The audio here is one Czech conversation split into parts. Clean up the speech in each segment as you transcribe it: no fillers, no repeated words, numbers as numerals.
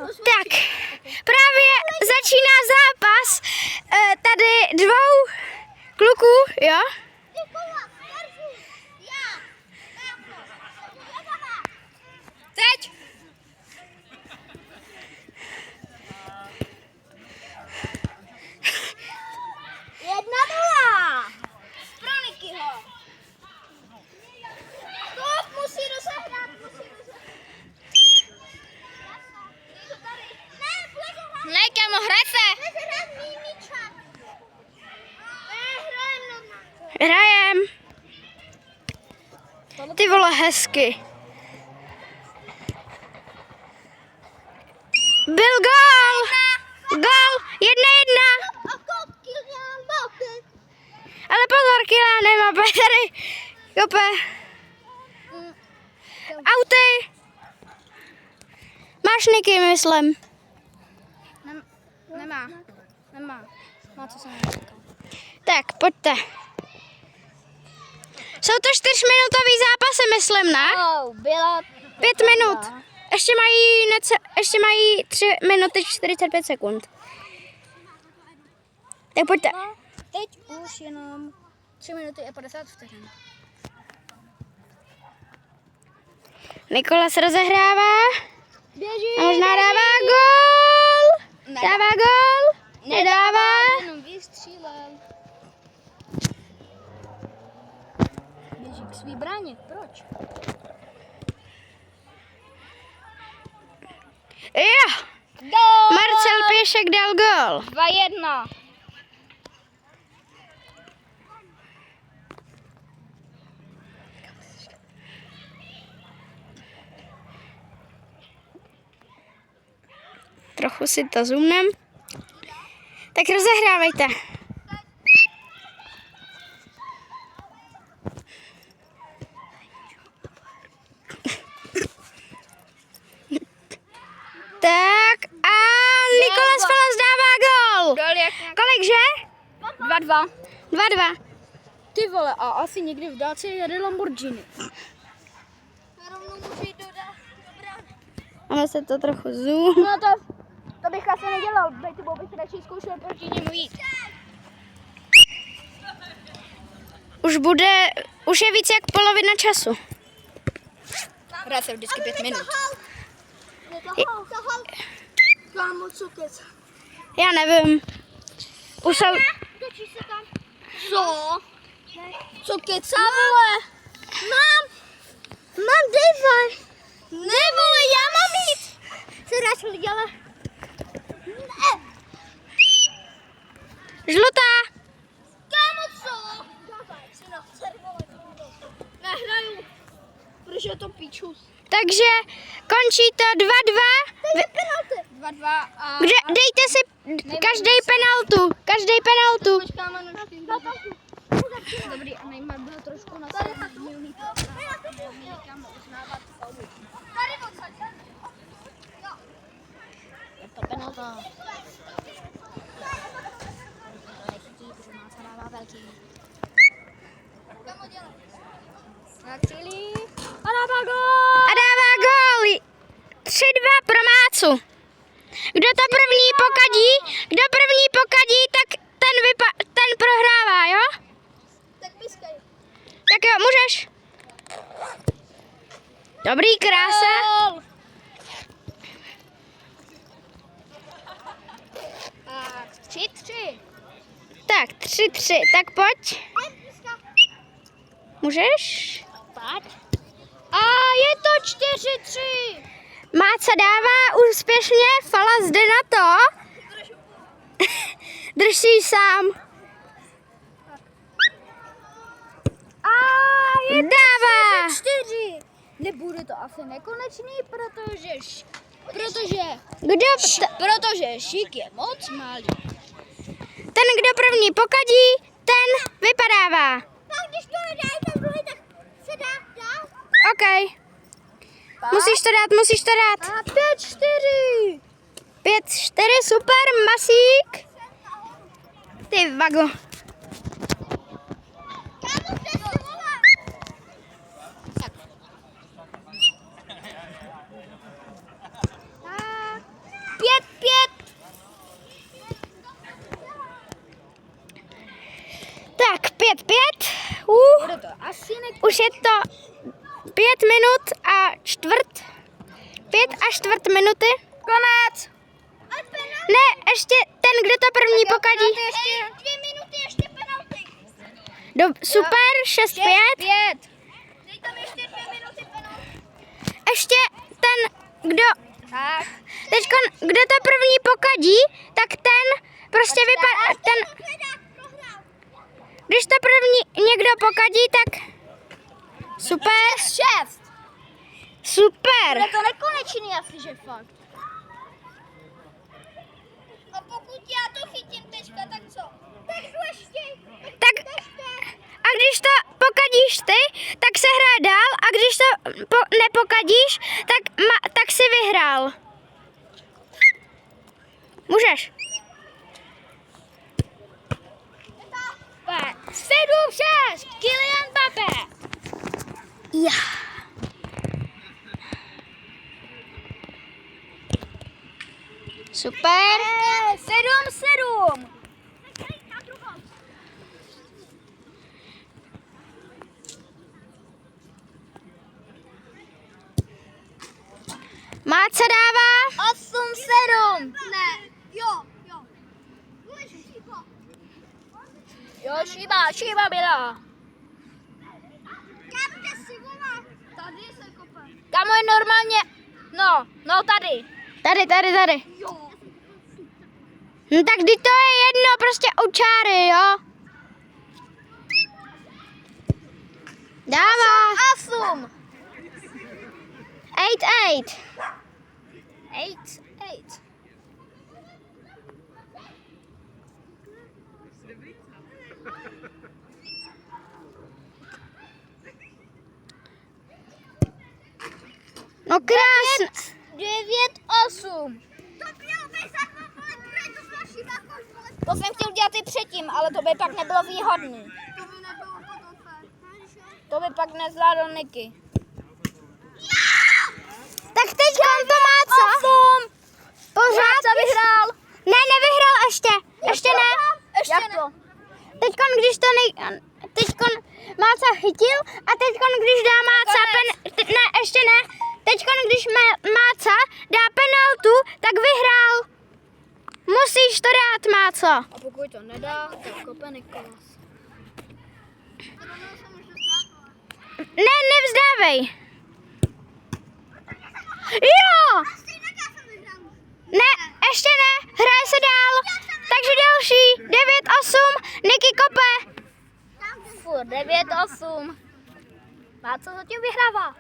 Tak, právě začíná zápas tady dvou kluků, jo? Teď! Jedna nula! Pro Nikyho. To musí dosehrát, Ne, půjde hrát. Ne, kámo, hraj se! Půjde hrát mímička. Hrajem. Hrajem. Ty vole, hezky. Byl gól! Gól! 1-1. Ale pozor, Kylian nemá tady. Kope. Auty. Máš Niky, myslím. Nemá. Má co jsem říkal. Tak, pojďte. Jsou to 4minutový zápasy, myslím, ne? Byla 5 minut. Ještě mají 3 minuty 45 sekund. Tak pojďte. teď už jenom 3 minuty a 50 vteřin. Nikola se rozehrává. Běží. A možná dává gól. Dává gól. Nedává. Jenom vystřílel. Běží k svý bráně. Proč? Jo. Gól! Marcel Pěšek dal gól. 2-1. Trochu si to zoomnem. Tak rozehrávejte. Tak a Nikolas Falas dává gól. Kolikže? 2-2. 2-2. Ty vole, a asi někdy v dálce jede Lamborghini. Rovnou může jít do brány. Máme se to trochu zoom. No to bych asi nedělal, bo bych radši zkoušel proti němu jít. Už je víc jak polovina času. Hrát se vždycky 5 minut. Kámo, co kec? Já nevím. Už jsou... Co? Co kecá, vole? Mám Dave. Ne, vole, já mám jít. Se rád lidi, ale... Ne. Žlutá. Kámo, co? Nehraju, protože je to píčus. Takže končí to 2-2. 2-2 a... Dejte si každý penaltu. Každý penaltu. Počkáme na čtyři. Dobrý, a Neymar byl trošku na milý někam uznávat fauly. Je to penalta. To nechytí, protože Máca dává velký. Začali. A dává gól! A dává gól. 3-2 pro Mácu. Kdo první pokadí, tak ten prohrává, jo? Tak pískej. Tak jo, můžeš. Dobrý, krása. Gól! Tak, 3-3. Tak, 3-3. Tak pojď. Můžeš? Tak. A je to 4-3. Máca dává úspěšně, Falas jde na to. Drž si ji sám. A je to Dává. 4. Nebude to asi nekonečný, protože šik je moc malý. Ten, kdo první pokadí, ten vypadává. Tak když to nedá ten druhý, tak se dá. OK. Musíš to dát. A 5-4. 5-4, super, Masík. Ty vago. Už je to 5 minut a čtvrt. 5 a čtvrt minuty. Konec. Ne, ještě ten, kdo to první pokadí. Ještě 2 minuty, ještě penalty. Super, 6-5. 5. Dej tam ještě 2 minuty penalty. Ještě ten, kdo... Tak. Teďkon, kdo to první pokadí, tak ten prostě vypadá... Ten, když to první někdo pokadí, tak... Super. 6. Super. Je to nekonečný asi, že fakt. A pokud já to chytím teďka, tak co? Tak ještě. Tak a když to pokadíš ty, tak se hraje dál a když to nepokadíš, tak si vyhrál. Můžeš. 7-6. Kylian Mbappé. Ja. Super. 7-7. Máca dává. 8-7. Ne, jo. Jo, Šiba byla. Kam kde si volá? Tady se kope. Kamo je normálně, no tady. Tady. Jo. No tak když to je jedno, prostě u čáry, jo. Dává. 8. 8. 8. No krásně. 9-8. To jsem chtěl dělat i předtím, ale to by pak nebylo výhodný. To by pak nezvládl Niky. Tak teď to Máca. Pořád. Máca vyhrál. Ne, nevyhrál ještě. Ještě ne. Jak to? Teďkon, když to teďkon Máca chytil a teďkon, když dá Máca ne, ještě ne. Teďkon, když Máca dá penaltu, tak vyhrál. Musíš to dát, Máco. A pokud to nedá, tak kope Nikolas. Ne, nevzdávej. Jo! Ne, ještě ne, hraje se dál. Takže další, 9-8, Niky kope. Furt 9-8. Máca zatím vyhrává.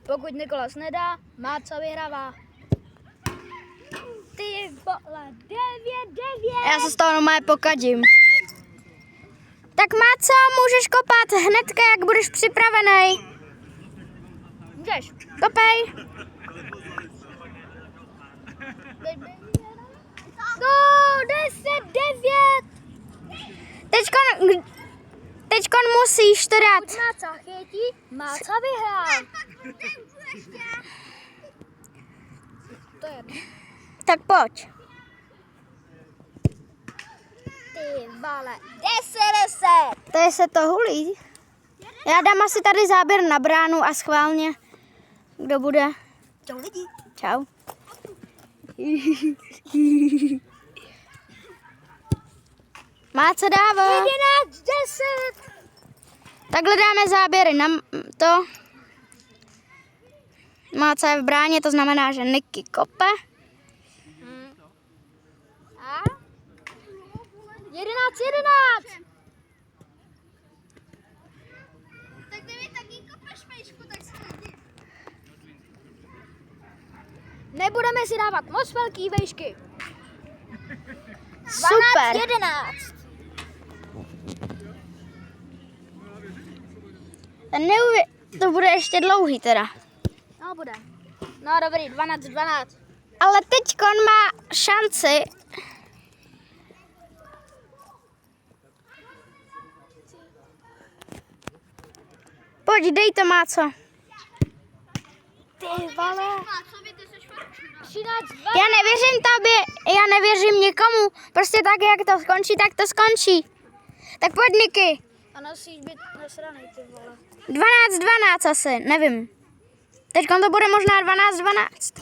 Pokud Nikolas nedá, Máca vyhrává. Ty vole, 9-9. Já se z toho normálně pokadím. Tak Máca, můžeš kopat hnedka, jak budeš připravený. Můžeš. Kopej. No, 10-9. Teďkon musíš to dát. Pokud Máca chytí, Máca vyhrál. To je. Tak pojď. Ty vole, 10-10. To je se to hulí. Já dám asi tady záběr na bránu a schválně, kdo bude. Čau lidi. Čau. Máca dává. 11-10. Takhle dáme záběry na to. Máca je v bráně, to znamená, že Niky kope. A? 11-11. Tak kdyby taky kopeš mejšku, tak se lidi. Nebudeme si dávat moc velký vejšky. Super. 12-11. To bude ještě dlouhý teda. No bude. No dobrý, 12-12. Ale teďkon má šanci. Pojď, dej to, Máco. Ty vole. 13-12. Já nevěřím tobě, já nevěřím nikomu. Prostě tak, jak to skončí, tak to skončí. Tak pojď, Niky. A musíš být nasranej, ty vole. 12 asi, nevím. Teď to bude možná 12. 12.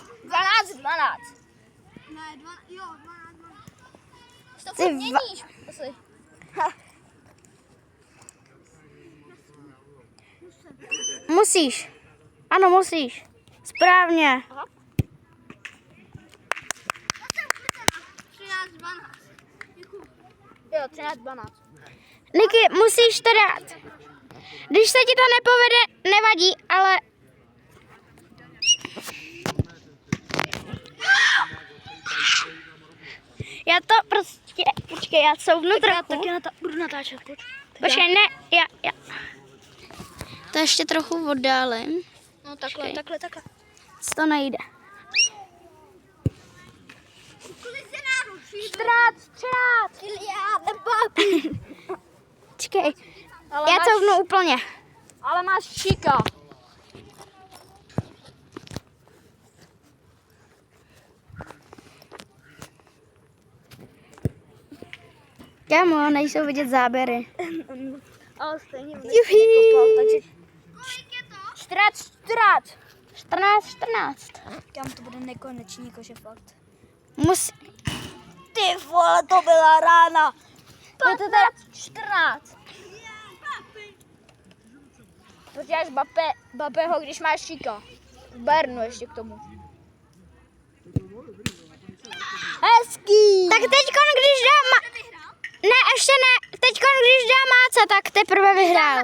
Ne, jo, 12. To Ty furt měníš. Asi. Musíš. Ano, musíš. Správně. 13, 12. Jo, 13, 12. Niky, musíš to dát. Když se ti to nepovede, nevadí, ale... Já to prostě... Počkej, já couvnu trochu. Budu natáčet, pojď. Počkej, ne, já. To ještě trochu oddálím. No takhle, Počkej. takhle. To nejde. 13. Já nepapi. Počkej, Ale já máš, couvnu úplně. ale máš šika. Kámo, nejsou vidět záběry. Ale stejně Juhi. nekopal, takže 14. 14. Kam to bude nekonečný, jakože fakt. Musí... Ty vole, to byla rána. Je to teda 14. Potřebuješ Bapeho, když máš šika. V Bernu ještě k tomu. Hezký. Tak teďkon, když dá... Ne, ještě ne. Teďkon, když dá Máca, tak teprve vyhrál.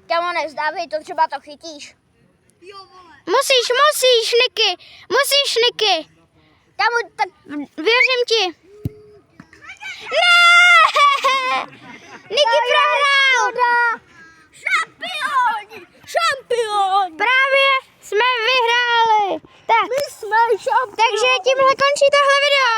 Kamo, nevzdávej to, třeba to chytíš. Jo, vole. Musíš, Niky. Musíš, Niky. Kamo, tak Věřím ti. Ne! Niky prohrál. šampioni. Právě jsme vyhráli. Tak. My jsme šampioni. Takže tímhle končí tohle video.